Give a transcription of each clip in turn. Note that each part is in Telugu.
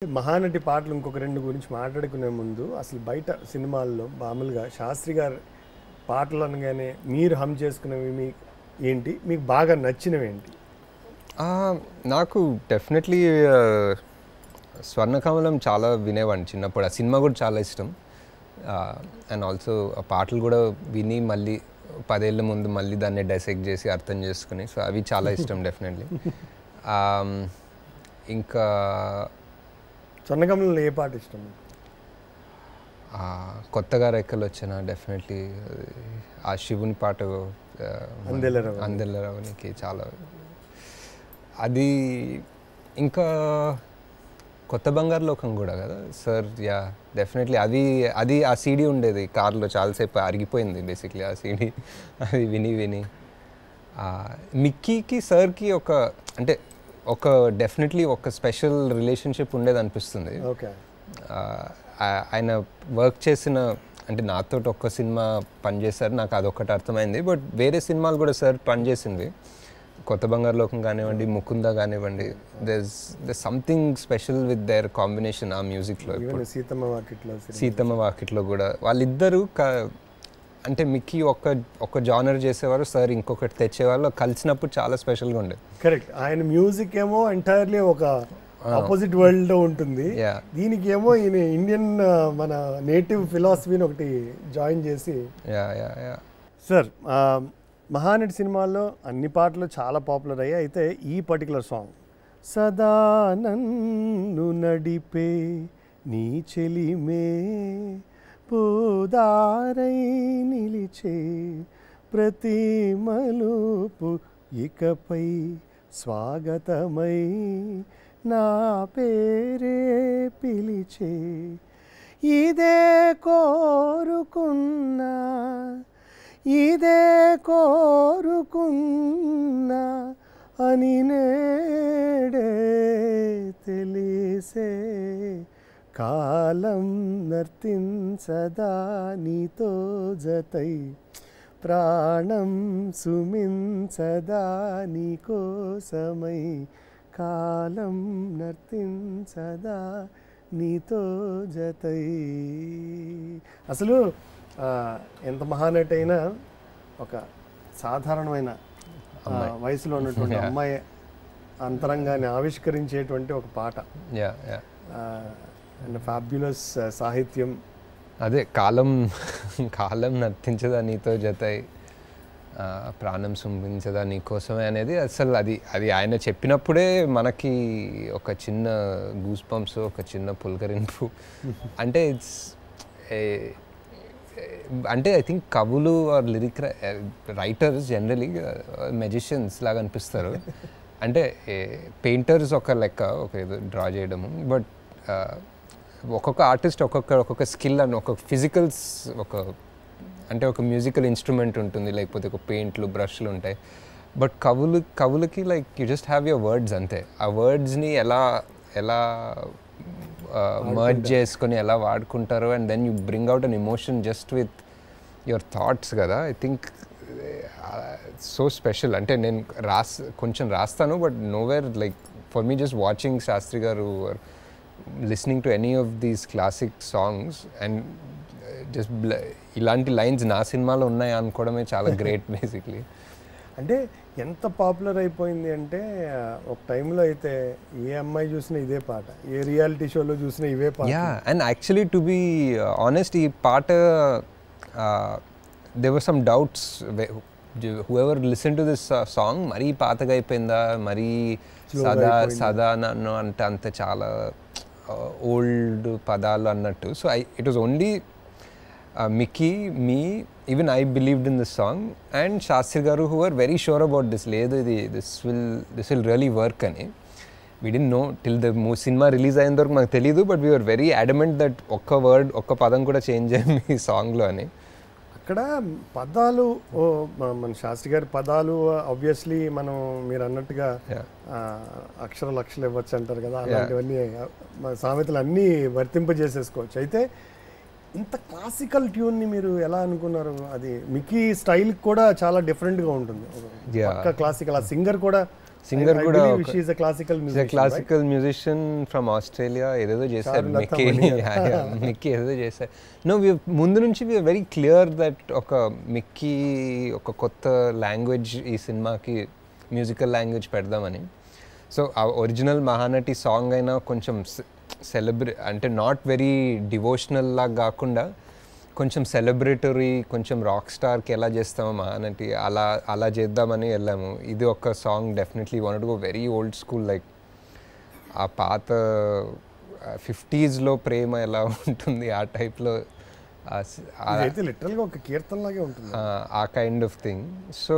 మహానటి పాటలు ఇంకొక రెండు గురించి మాట్లాడుకునే ముందు అసలు బయట సినిమాల్లో మామూలుగా శాస్త్రి గారి పాటలు అనగానే మీరు హమ్ చేసుకునేవి ఏంటి, మీకు బాగా నచ్చినవి ఏంటి? నాకు డెఫినెట్లీ స్వర్ణకమలం చాలా వినేవాడిని చిన్నప్పుడు. ఆ సినిమా కూడా చాలా ఇష్టం. అండ్ ఆల్సో ఆ పాటలు కూడా విని మళ్ళీ 10 ఏళ్ళ ముందు మళ్ళీ దాన్ని డైసెక్ట్ చేసి అర్థం చేసుకుని, సో అవి చాలా ఇష్టం డెఫినెట్లీ. ఇంకా స్వర్ణకమలంలో ఏ పాట ఇష్టం? కొత్తగా రెక్కలు వచ్చిన డెఫినెట్లీ ఆ శివుని పాట అందెల్లరవనికి చాలా అది. ఇంకా కొత్త బంగారు లోకం కూడా కదా సార్. యా డెఫినెట్లీ అది ఆ సీడీ ఉండేది కార్లో, చాలాసేపు అరిగిపోయింది బేసిక్లీ ఆ సీడీ. అది విని విని మిక్కీకి సార్కి డెఫినెట్లీ ఒక స్పెషల్ రిలేషన్షిప్ ఉండేది అనిపిస్తుంది. ఆయన వర్క్ చేసిన అంటే నాతో ఒక్క సినిమా పనిచేశారు, నాకు అదొక్కటి అర్థమైంది. బట్ వేరే సినిమాలు కూడా సార్ పనిచేసింది, కొత్త బంగారు లోకం కానివ్వండి, ముకుంద కానివ్వండి. there's something special with their combination ఆ మ్యూజిక్లో. సీతమ్మ వాకిట్లో కూడా వాళ్ళిద్దరూ అంటే మిక్కీ ఒక జానర్ చేసేవారు, సార్ ఇంకొకటి తెచ్చేవాళ్ళు, కలిసినప్పుడు చాలా స్పెషల్గా ఉండేది. కరెక్ట్. ఆయన మ్యూజిక్ ఏమో ఎంటైర్లీ ఒక ఆపోజిట్ వరల్డ్ లో ఉంటుంది, దీనికి ఏమో ఈయన ఇండియన్ మన నేటివ్ ఫిలాసఫీని ఒకటి జాయిన్ చేసి. సార్ మహానటి సినిమాల్లో అన్ని పాటలు చాలా పాపులర్ అయ్యాయి. అయితే ఈ పర్టికులర్ సాంగ్ సదా నన్ను నడిపే నీ చెలిమే పూదారై నిలిచే ప్రతి మలుపు ఇకపై స్వాగతమై నా పేరే పిలిచే ఇదే కోరుకున్నా అని నేడే తెలిసే కాలం నర్తించదా నీతో జతై ప్రాణం సుమించదా నీకోసమై కాలం నర్తించదా నీతో జతై. అసలు ఎంత మహానటి అయినా ఒక సాధారణమైన వయసులో ఉన్నటువంటి అమ్మాయి అంతరంగాన్ని ఆవిష్కరించేటువంటి ఒక పాట. అండ్ ఫ్యాబ్యులస్ సాహిత్యం. అదే కాలం నర్తించదా నీతో జతై ప్రాణం సుంభించదా నీకోసమే అనేది అసలు అది ఆయన చెప్పినప్పుడే మనకి ఒక చిన్న గూస్ బంప్స్, ఒక చిన్న పులకరింపు. అంటే అంటే ఐ థింక్ కవులు or lyric writers generally magicians లాగా అనిపిస్తారు. అంటే పెయింటర్స్ ఒక లెక్క, ఒక ఏదో డ్రా చేయడము. బట్ ఒక్కొక్క ఆర్టిస్ట్ ఒక్కొక్క స్కిల్ అని, ఒక ఫిజికల్స్, అంటే ఒక మ్యూజికల్ ఇన్స్ట్రుమెంట్ ఉంటుంది, లేకపోతే ఒక పెయింట్లు, బ్రష్లు ఉంటాయి. బట్ కవులకి like you just have your words అంతే. ఆ వర్డ్స్ని ఎలా మర్జ్ చేసుకొని ఎలా వాడుకుంటారో, and then you bring out an emotion just with your thoughts కదా. I think so special. అంటే నేను కొంచెం రాస్తాను, but nowhere like for me just watching Shastri garu or listening to any of these classic songs and just ఇలాంటి లైన్స్ నా సినిమాలో ఉన్నాయి అనుకోవడమే చాలా గ్రేట్ బేసిక్లీ. అంటే ఎంత పాపులర్ అయిపోయింది అంటే ఒక టైంలో అయితే ఏ అమ్మాయి చూసినా ఇదే పాట, ఏ రియాలిటీ షోలో చూసినా ఇవే పాట. And actually to be honest, ఈ పాట there were some doubts whoever listened to this song, మరీ పాతగా అయిపోయిందా, మరీ సదా నన్ను అంటే అంత చాలా ఓల్డ్ పదాలు అన్నట్టు. So it was only Mickey, me, even I believed in this song, and Shastri garu who were very sure about this. This will really work ani. We didn't know till the cinema release ayinda varaku maku teliyadu, but we were very adamant that okka word, okka padam kuda change ayindi ee song lo ani. అక్కడ పదాలు మన శాస్త్రి గారి పదాలు ఆబ్వియస్లీ మనం మీరు అన్నట్టుగా అక్షర లక్షలు ఇవ్వచ్చు అంటారు కదా, అలాంటివన్నీ సామెతలు అన్నీ వర్తింపజేసేసుకోవచ్చు. అయితే ఇంత క్లాసికల్ ట్యూన్ని మీరు ఎలా అనుకున్నారు? అది మిక్కీ స్టైల్ కూడా చాలా డిఫరెంట్గా ఉంటుంది, పక్క క్లాసికల్. ఆ సింగర్ కూడా సింగర్ కూడా క్లాసికల్ మ్యూజిషియన్ ఫ్రమ్ ఆస్ట్రేలియా. ఏదేదో చేశారు మిక్కీ ఏదేదో చేశారు. నో ముందు నుంచి వెరీ క్లియర్ దట్ ఒక మిక్కీ ఒక కొత్త లాంగ్వేజ్ ఈ సినిమాకి మ్యూజికల్ లాంగ్వేజ్ పెడదామని. సో ఆ ఒరిజినల్ మహానటి సాంగ్ అయినా కొంచెం అంటే నాట్ వెరీ డివోషనల్ లాగా కాకుండా కొంచెం సెలబ్రేటరీ, కొంచెం రాక్ స్టార్కి ఎలా చేస్తామో మహానటి అలా చేద్దామని వెళ్ళాము. ఇది ఒక song definitely wanted to go very old school, like ఆ పాత 50s ప్రేమ ఎలా ఉంటుంది ఆ టైప్లో, లిటరల్గా ఒక కీర్తనలాగే ఉంటుంది ఆ kind of thing. So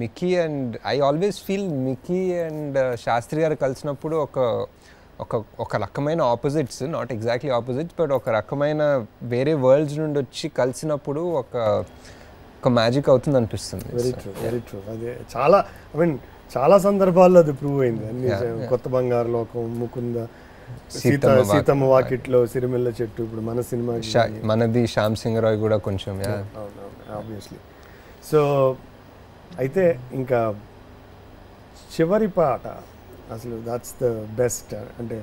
Mickey and I always feel Mickey and Sastri garu కలిసినప్పుడు ఒక రకమైన opposites, not exactly opposites, but ఒక రకమైన వేరే వరల్డ్స్ నుండి వచ్చి కలిసినప్పుడు ఒక మ్యాజిక్ అవుతుంది అనిపిస్తుంది. Very true. అదే చాలా సందర్భాల్లో అది ప్రూవ్ అయింది. అన్ని కొత్త బంగారు లోకం, ముకుంద, సీతమ్మ వాకిట్లో, సిరిమెల్ల చెట్టు, ఇప్పుడు మన సినిమా మనది శ్యామ్ సింగ్ రాయ్ కూడా కొంచెం ఆబ్వియస్లీ. సో అయితే ఇంకా చివరి పాట అసలు దాట్స్ ద బెస్ట్. అంటే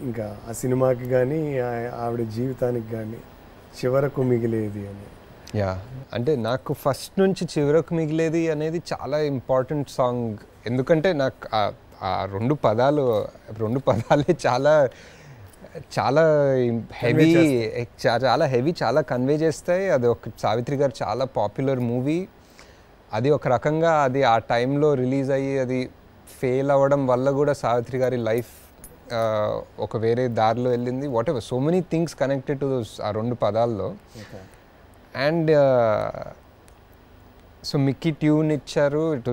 ఇంకా ఆ సినిమాకి కానీ ఆవిడ జీవితానికి కానీ చివరకు మిగిలేది అని. అంటే నాకు ఫస్ట్ నుంచి చివరకు మిగిలేది అనేది చాలా ఇంపార్టెంట్ సాంగ్. ఎందుకంటే నాకు ఆ రెండు పదాలే చాలా చాలా హెవీ, చాలా కన్వే చేస్తాయి. అది ఒక సావిత్రి గారు చాలా పాపులర్ మూవీ. అది ఒక రకంగా అది ఆ టైంలో రిలీజ్ అయ్యి అది ఫెయిల్ అవ్వడం వల్ల కూడా సావిత్రి గారి లైఫ్ ఒక వేరే దారిలో వెళ్ళింది. What ever, so many things connected to ఆ రెండు పదాల్లో. అండ్ సో మిక్కీ ట్యూన్ ఇచ్చారు. It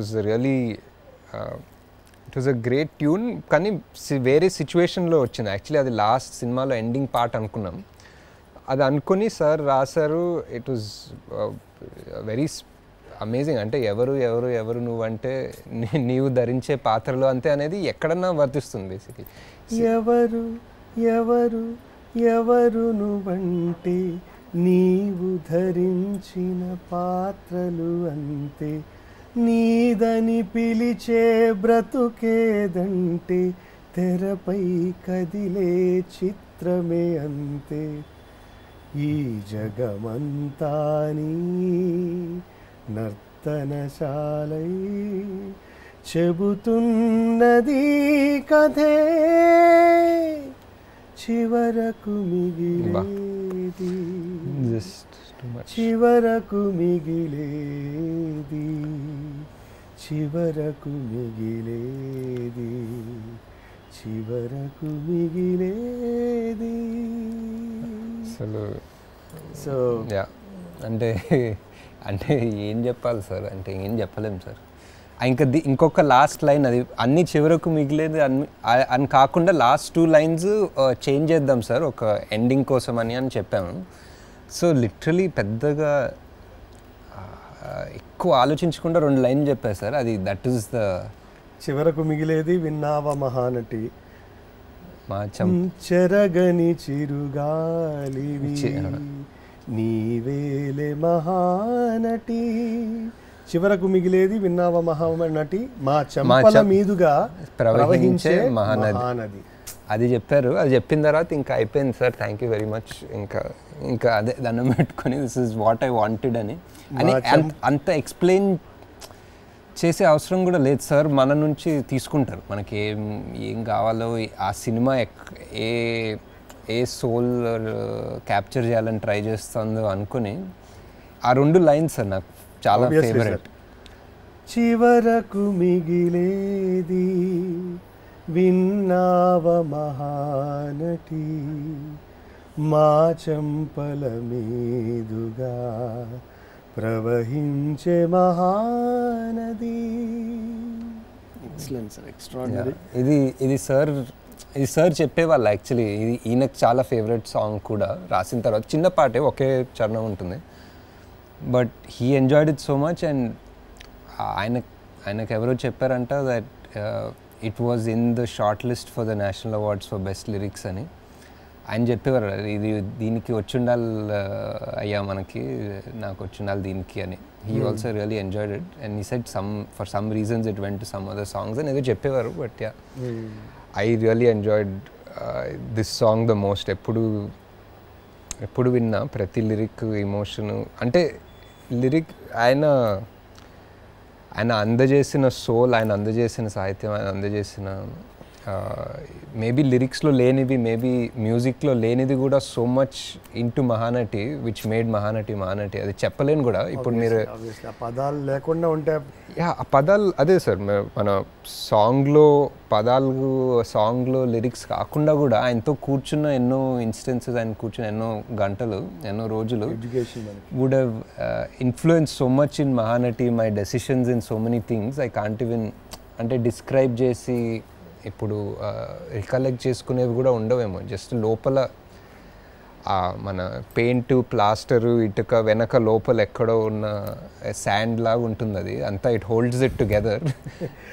was a great tune. కానీ వేరే సిచ్యువేషన్లో వచ్చింది యాక్చువల్లీ. అది లాస్ట్ సినిమాలో ఎండింగ్ పార్ట్ అనుకున్నాం. అది అనుకుని సార్ రాశారు. It was very amazing. అంటే ఎవరు నువ్వంటే నీవు ధరించే పాత్రలు అంతే అనేది ఎక్కడన్నా వర్తిస్తుంది బేసిక్లీ. ఎవరు నువ్వంటే నీవు ధరించిన పాత్రలు అంతే, నీదని పిలిచే బ్రతుకేదంటే తెరపై కదిలే చిత్రమే అంతే, ఈ జగమంతా నీ నర్తనశాలై చెబుతున్నది కథే, చివరకు మిగిలేది, చివరకు మిగిలేది, చివరకు మిగిలేది, చివరకు మిగిలేది. సో అంటే ఏం చెప్పాలి సార్, అంటే ఏం చెప్పలేము సార్. ఇంకా ఇంకొక లాస్ట్ లైన్, అది అన్ని చివరకు మిగిలేదు అని కాకుండా లాస్ట్ 2 లైన్స్ చేంజ్ చేద్దాం సార్ ఒక ఎండింగ్ కోసం అని చెప్పాము. సో లిటరలీ పెద్దగా ఎక్కువ ఆలోచించకుండా 2 లైన్లు చెప్పారు సార్. అది దట్ ఈస్ ద చివరకు మిగిలేది. విన్నావా మహానటి, చెరగని చిరుగాలివి నీవేలే మహానటి, చివరకు మిగిలేది విన్నావా మహానటి, మా చెంపల మీదుగా ప్రవహించే మహానది. అది చెప్పారు. అది చెప్పిన తర్వాత ఇంకా అయిపోయింది sir. Thank you very much. ఇంకా అదే దండం పెట్టుకొని this is what I wanted అని అంత ఎక్స్ప్లెయిన్ చేసే అవసరం కూడా లేదు సార్. మన నుంచి తీసుకుంటారు మనకి ఏం కావాలో. ఆ సినిమా ఏ సోల్ క్యాప్చర్ చేయాలని ట్రై చేస్తుందో అనుకుని ఆ 2 లైన్స్ సార్ నాకు చాలా ఫేవరెట్. చివరకు మిగిలేది విన్నావ మహానటి, మా చెంపల మీదుగా ప్రవహించే మహానది. Excellent sir, extraordinary. ఇది సార్ చెప్పేవాళ్ళు యాక్చువల్లీ. ఈయనకు చాలా ఫేవరెట్ సాంగ్ కూడా. రాసిన తర్వాత చిన్న పాటే, ఒకే చరణం ఉంటుంది, but he enjoyed it so much. And ఆయనకు ఎవరో చెప్పారంట that it was in the short list for the national awards for best lyrics అని. ఆయన చెప్పేవారు ఇది దీనికి వచ్చుండాలి అయ్యా మనకి, నాకు వచ్చుండాలి దీనికి అని. He also really enjoyed it and he said for some reasons it went to some other songs అని ఏదో చెప్పేవారు. But yeah, I really enjoyed this song the most. ఎప్పుడు విన్నా ప్రతి లిరిక్ ఇమోషను, అంటే లిరిక్ ఆయన అందజేసిన సోల్, ఆయన అందజేసిన సాహిత్యం, ఆయన అందజేసిన మేబీ లిరిక్స్లో లేనివి, మేబీ మ్యూజిక్లో లేనిది కూడా so much into Mahanati which made Mahanati. అది చెప్పలేను కూడా. ఇప్పుడు మీరు పదాలు లేకుండా ఉంటే ఆ పదాలు అదే సార్, మన సాంగ్లో లిరిక్స్ కాకుండా కూడా ఆయనతో కూర్చున్న ఎన్నో ఇన్స్టెన్సెస్, ఆయన కూర్చున్న ఎన్నో గంటలు, ఎన్నో రోజులు would have influence so much in Mahanati, my decisions in so many things I can't even అంటే డిస్క్రైబ్ చేసి ఇప్పుడు రికలెక్ట్ చేసుకునేవి కూడా ఉండవేమో. జస్ట్ లోపల మన పెయింట్, ప్లాస్టరు, ఇటుక వెనక లోపల ఎక్కడో ఉన్న శాండ్ లాగా ఉంటుంది అది అంతా. It holds it together.